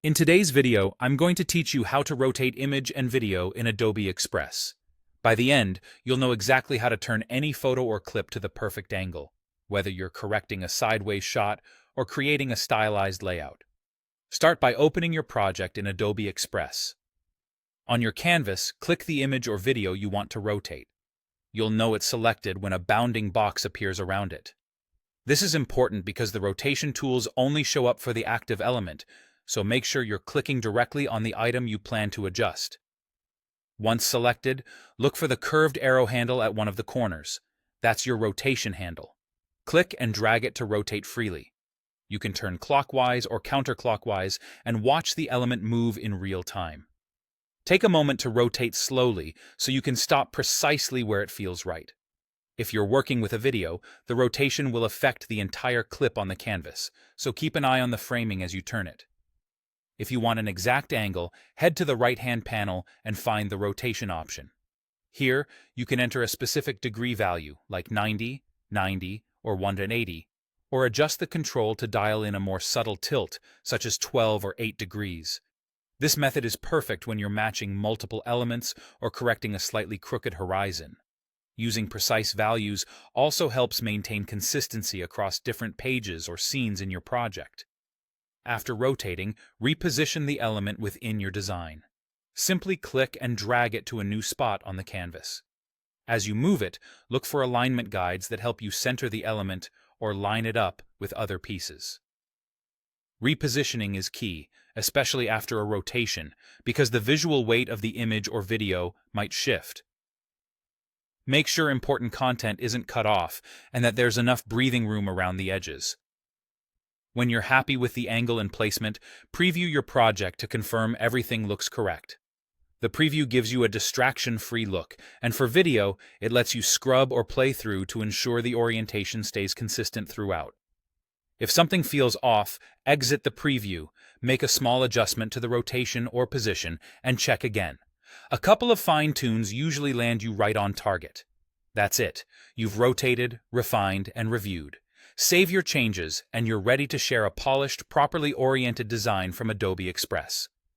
In today's video, I'm going to teach you how to rotate image and video in Adobe Express. By the end, you'll know exactly how to turn any photo or clip to the perfect angle, whether you're correcting a sideways shot or creating a stylized layout. Start by opening your project in Adobe Express. On your canvas, click the image or video you want to rotate. You'll know it's selected when a bounding box appears around it. This is important because the rotation tools only show up for the active element, so make sure you're clicking directly on the item you plan to adjust. Once selected, look for the curved arrow handle at one of the corners. That's your rotation handle. Click and drag it to rotate freely. You can turn clockwise or counterclockwise and watch the element move in real time. Take a moment to rotate slowly so you can stop precisely where it feels right. If you're working with a video, the rotation will affect the entire clip on the canvas, so keep an eye on the framing as you turn it. If you want an exact angle, head to the right-hand panel and find the rotation option. Here, you can enter a specific degree value, like 90, 90, or 180, or adjust the control to dial in a more subtle tilt, such as 12 or 8 degrees. This method is perfect when you're matching multiple elements or correcting a slightly crooked horizon. Using precise values also helps maintain consistency across different pages or scenes in your project. After rotating, reposition the element within your design. Simply click and drag it to a new spot on the canvas. As you move it, look for alignment guides that help you center the element or line it up with other pieces. Repositioning is key, especially after a rotation, because the visual weight of the image or video might shift. Make sure important content isn't cut off and that there's enough breathing room around the edges. When you're happy with the angle and placement, preview your project to confirm everything looks correct. The preview gives you a distraction-free look, and for video, it lets you scrub or play through to ensure the orientation stays consistent throughout. If something feels off, exit the preview, make a small adjustment to the rotation or position, and check again. A couple of fine-tunes usually land you right on target. That's it. You've rotated, refined, and reviewed. Save your changes, and you're ready to share a polished, properly oriented design from Adobe Express.